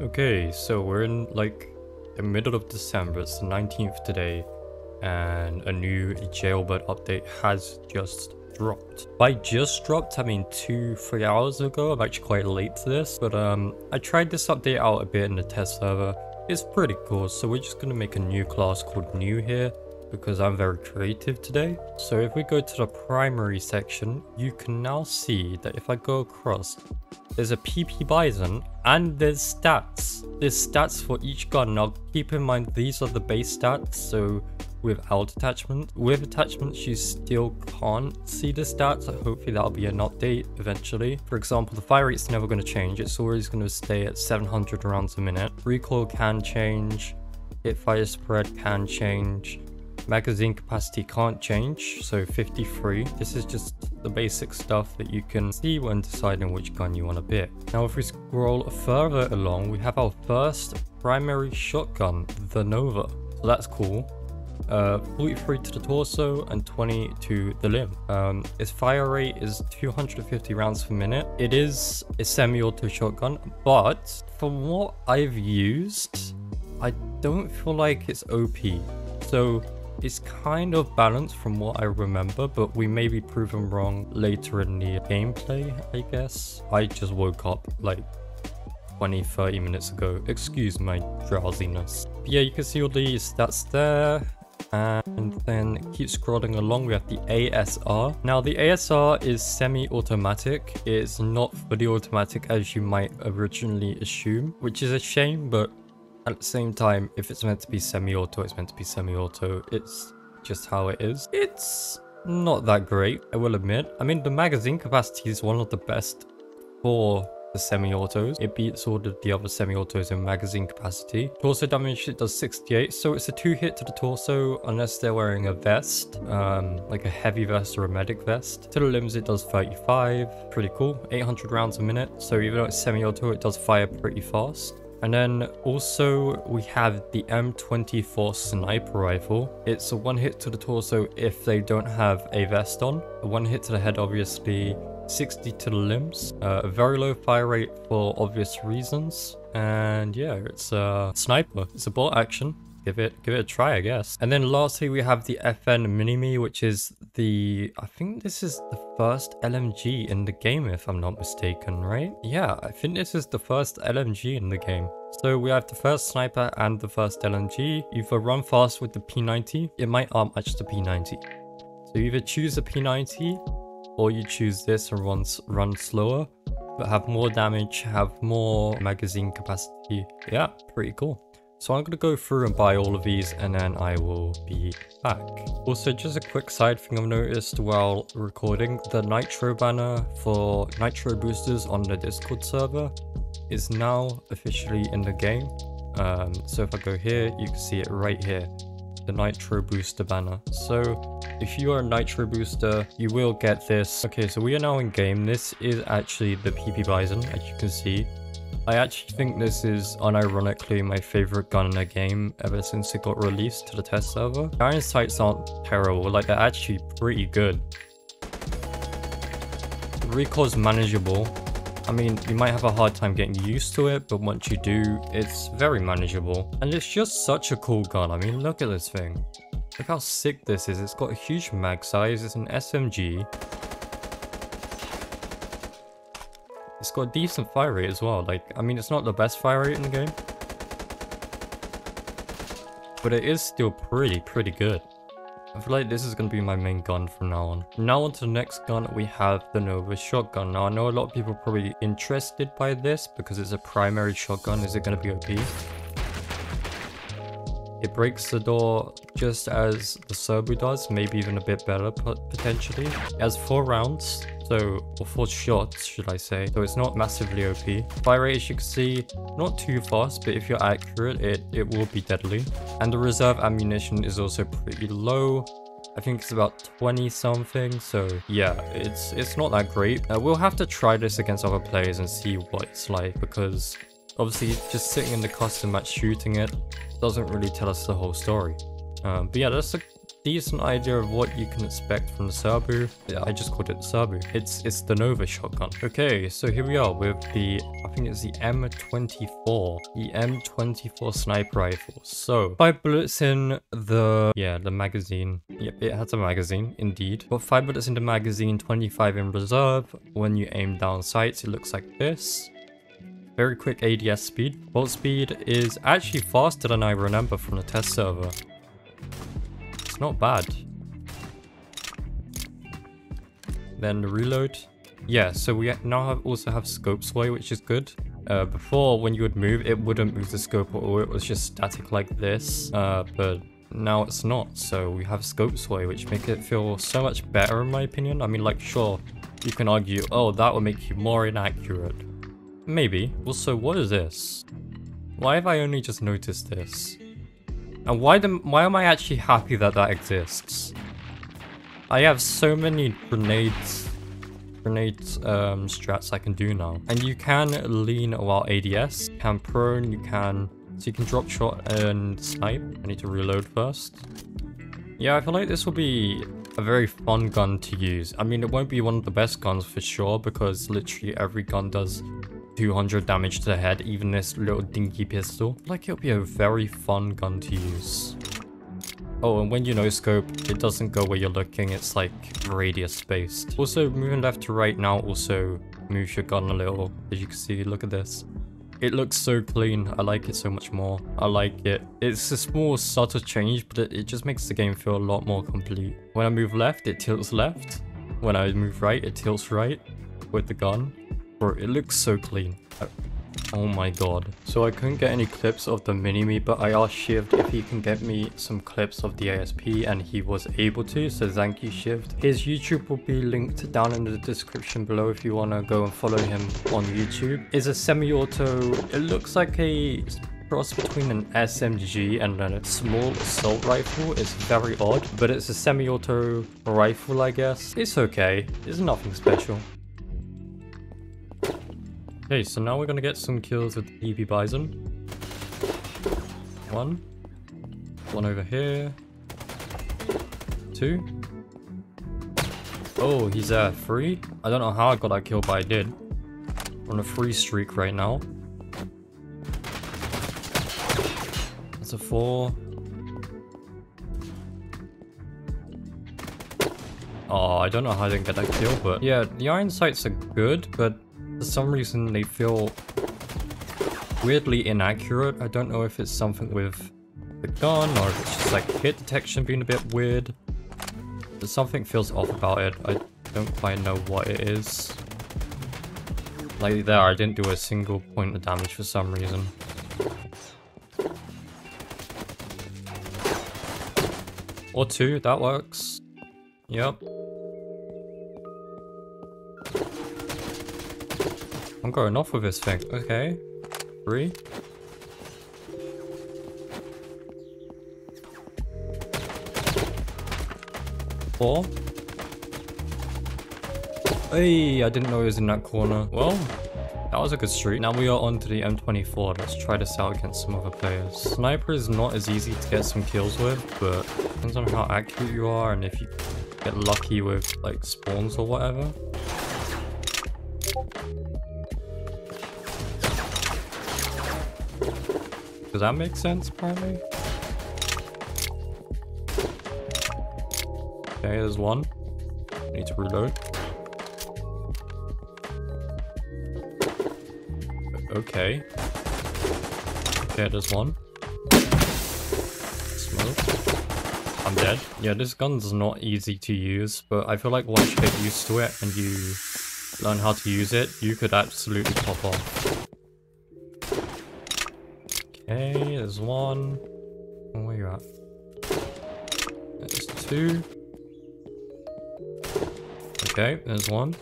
Okay, so we're in like the middle of December. It's the 19th today, and a new Jailbird update has just dropped. By just dropped, I mean 2-3 hours ago. I'm actually quite late to this, but I tried this update out a bit in the test server. It's pretty cool, so we're just gonna make a new class called New here, because I'm very creative today. So if we go to the primary section, you can now see that if I go across, there's a PP Bison and there's stats. There's stats for each gun. Now keep in mind, these are the base stats, so without attachment. With attachments, you still can't see the stats. Hopefully that'll be an update eventually. For example, the fire rate's never going to change. It's always going to stay at 700 rounds a minute. Recoil can change. Hip fire spread can change. Magazine capacity can't change, so 53. This is just the basic stuff that you can see when deciding which gun you want to pick. Now if we scroll further along, we have our first primary shotgun, the Nova. So that's cool. 43 to the torso and 20 to the limb. Its fire rate is 250 rounds per minute. It is a semi-auto shotgun, but from what I've used, I don't feel like it's OP. So it's kind of balanced from what I remember, but we may be proven wrong later in the gameplay, I guess. I just woke up like 20-30 minutes ago. Excuse my drowsiness. But yeah, you can see all the stats there. And then keep scrolling along, we have the ASR. Now the ASR is semi-automatic. It's not fully automatic as you might originally assume, which is a shame, but at the same time, if it's meant to be semi-auto, it's meant to be semi-auto. It's just how it is. It's not that great, I will admit. I mean, the magazine capacity is one of the best for the semi-autos. It beats all of the other semi-autos in magazine capacity. Torso damage, it does 68, so it's a 2-hit to the torso unless they're wearing a vest, like a heavy vest or a medic vest. To the limbs, it does 35. Pretty cool. 800 rounds a minute, so even though it's semi-auto, it does fire pretty fast. And then also we have the M24 sniper rifle. It's a 1-hit to the torso if they don't have a vest on. A 1-hit to the head, obviously. 60 to the limbs. A very low fire rate for obvious reasons. And yeah, it's a sniper. It's a bolt action. Give it a try, I guess. And then lastly, we have the FN Mini-Me, which is the... I think this is the first LMG in the game, if I'm not mistaken, right? Yeah, I think this is the first LMG in the game. So we have the first sniper and the first LMG. Either run fast with the P90. It might outmatch the P90. So you either choose the P90 or you choose this and run slower, but have more damage, have more magazine capacity. Yeah, pretty cool. So I'm going to go through and buy all of these and then I will be back. Also, just a quick side thing I've noticed while recording, the Nitro banner for Nitro boosters on the Discord server is now officially in the game. So if I go here, you can see it right here, the Nitro booster banner. So if you are a Nitro booster, you will get this. Okay, so we are now in game. This is actually the PP Bison, as you can see. I actually think this is unironically my favorite gun in the game ever since it got released to the test server. The iron sights aren't terrible, like they're actually pretty good. The recoil is manageable. I mean, you might have a hard time getting used to it, but once you do, it's very manageable. And it's just such a cool gun. I mean, look at this thing. Look how sick this is. It's got a huge mag size. It's an SMG. It's got a decent fire rate as well. Like, I mean, it's not the best fire rate in the game, but it is still pretty good. I feel like this is going to be my main gun from now on. Now on to the next gun, we have the Nova shotgun. Now I know a lot of people are probably interested by this because it's a primary shotgun. Is it going to be OP? It breaks the door just as the Serbu does, maybe even a bit better potentially. It has 4 rounds, or 4 shots, should I say. So it's not massively OP. Fire rate, as you can see, not too fast, but if you're accurate, it will be deadly. And the reserve ammunition is also pretty low. I think it's about 20 something. So yeah, it's not that great. We'll have to try this against other players and see what it's like, because obviously just sitting in the custom match shooting it doesn't really tell us the whole story. But yeah, that's a decent idea of what you can expect from the Sabu. Yeah, I just called it Sabu. It's the Nova shotgun. Okay, so here we are with the, I think it's the M24. The M24 sniper rifle. So 5 bullets in the, yeah, the magazine. Yep, it has a magazine, indeed. But 5 bullets in the magazine, 25 in reserve. When you aim down sights, it looks like this. Very quick ADS speed. Bolt speed is actually faster than I remember from the test server. It's not bad. Then the reload. Yeah, so we now also have scope sway, which is good. Before, when you would move, it wouldn't move the scope, or it was just static like this. But now it's not. So we have scope sway, which make it feel so much better in my opinion. I mean, like, sure, you can argue, oh, that will make you more inaccurate. Maybe. Also, what is this? Why have I only just noticed this? And why am I actually happy that that exists? I have so many grenade strats I can do now. And you can lean while ADS, you can prone, you can... So you can drop shot and snipe. I need to reload first. Yeah, I feel like this will be a very fun gun to use. I mean, it won't be one of the best guns for sure, because literally every gun does 200 damage to the head, even this little dinky pistol. Like, it'll be a very fun gun to use. Oh, and when you no scope, it doesn't go where you're looking, it's like radius based. Also, moving left to right now also moves your gun a little. As you can see, look at this. It looks so clean. I like it so much more. I like it. It's a small subtle change, but it just makes the game feel a lot more complete. When I move left, it tilts left. When I move right, it tilts right with the gun. Bro, it looks so clean. Oh my god. So I couldn't get any clips of the mini-me, but I asked Shivd if he can get me some clips of the ASP, and he was able to, so thank you, Shivd. His YouTube will be linked down in the description below if you want to go and follow him on YouTube. It's a semi-auto, it looks like a cross between an SMG and a small assault rifle. It's very odd, but it's a semi-auto rifle, I guess. It's okay, it's nothing special. Okay, so now we're gonna get some kills with the EB Bison. One over here. 2. Oh, he's at 3. I don't know how I got that kill, but I did. We're on a 3 streak right now. That's a 4. Oh, I don't know how I didn't get that kill, but yeah, the iron sights are good, but for some reason they feel weirdly inaccurate. I don't know if it's something with the gun or if it's just like hit detection being a bit weird. But something feels off about it. I don't quite know what it is. Like there, I didn't do a single point of damage for some reason. Or 2, that works. Yep. I'm going off with this thing. Okay. 3. 4. Hey, I didn't know it was in that corner. Well, that was a good streak. Now we are on to the M24. Let's try this out against some other players. Sniper is not as easy to get some kills with, but depends on how accurate you are and if you get lucky with like spawns or whatever. Does that make sense, apparently? Okay, there's one. Need to reload. Okay. Okay, there's one. Smoke. I'm dead. Yeah, this gun's not easy to use, but I feel like once you get used to it and you learn how to use it, you could absolutely pop off. Okay, there's one. Oh, where you at? There's 2. Okay, there's 1.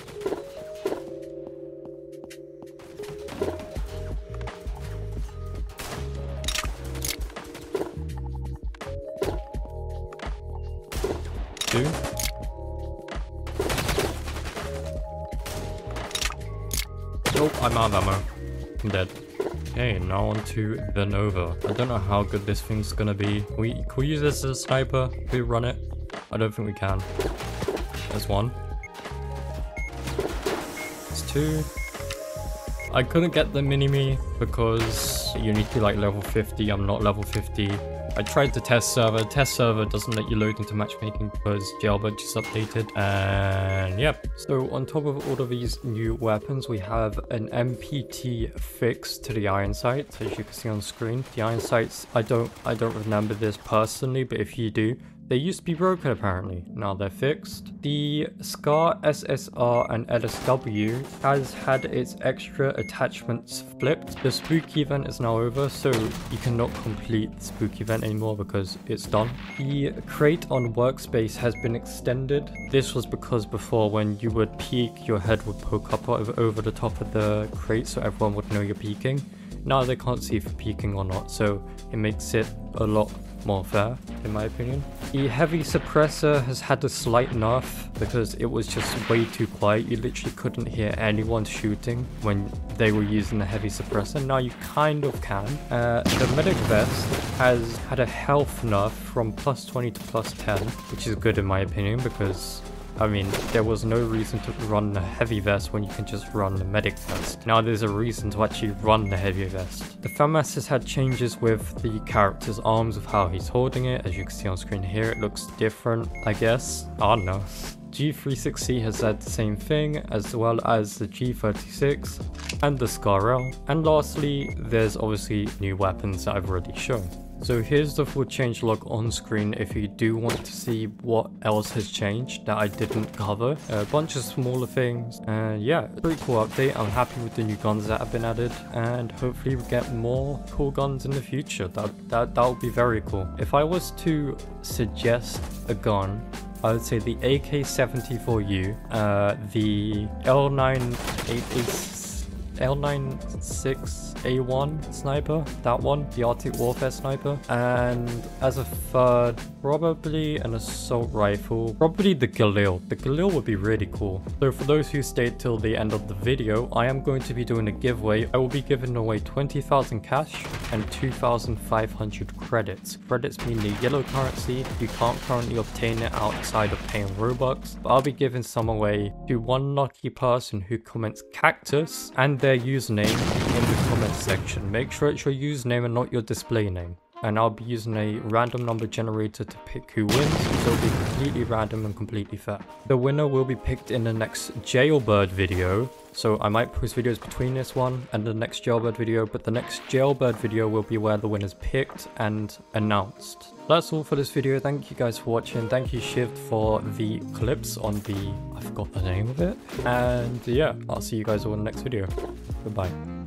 Two. Nope, I'm out of ammo. I'm dead. Okay, now on to the Nova. I don't know how good this thing's gonna be. Can we use this as a sniper? Can we run it? I don't think we can. There's one. There's two. I couldn't get the mini-me because you need to be like level 50. I'm not level 50. I tried the test server. Test server doesn't let you load into matchmaking because Jailbird just updated. And yeah. So on top of all of these new weapons, we have an MPT fix to the iron sights, as you can see on screen. The iron sights, I don't remember this personally, but if you do, they used to be broken apparently. Now they're fixed. The SCAR, SSR, and LSW has had its extra attachments flipped. The spooky event is now over, so you cannot complete the spooky event anymore because it's done. The crate on workspace has been extended. This was because before when you would peek, your head would poke up over the top of the crate so everyone would know you're peeking. Now they can't see if you're peeking or not, so it makes it a lot more fair, in my opinion. The heavy suppressor has had a slight nerf because it was just way too quiet. You literally couldn't hear anyone shooting when they were using the heavy suppressor. Now you kind of can. The medic vest has had a health nerf from plus 20 to plus 10, which is good in my opinion because I mean, there was no reason to run the heavy vest when you can just run the medic vest. Now there's a reason to actually run the heavy vest. The FAMAS has had changes with the character's arms of how he's holding it. As you can see on screen here, it looks different, I guess. I don't know. G360 has had the same thing, as well as the G36 and the SCAR-L. And lastly, there's obviously new weapons that I've already shown. So here's the full changelog on screen if you do want to see what else has changed that I didn't cover. A bunch of smaller things, and yeah, pretty cool update. I'm happy with the new guns that have been added, and hopefully we get more cool guns in the future. That would be very cool. If I was to suggest a gun, I would say the AK-74U, the L96A1 sniper, that one, the Arctic Warfare sniper, and as a third, probably an assault rifle, probably the Galil. The Galil would be really cool. So for those who stayed till the end of the video, I am going to be doing a giveaway. I will be giving away 20,000 cash and 2,500 credits. Credits mean the yellow currency. You can't currently obtain it outside of paying Robux, but I'll be giving some away to one lucky person who comments cactus and their username in the comments section. Make sure it's your username and not your display name. And I'll be using a random number generator to pick who wins, so it'll be completely random and completely fair. The winner will be picked in the next Jailbird video, so I might post videos between this one and the next Jailbird video, but the next Jailbird video will be where the winner's picked and announced. That's all for this video. Thank you guys for watching. Thank you Shiv for the clips on the, I forgot the name of it. And yeah, I'll see you guys all in the next video. Goodbye.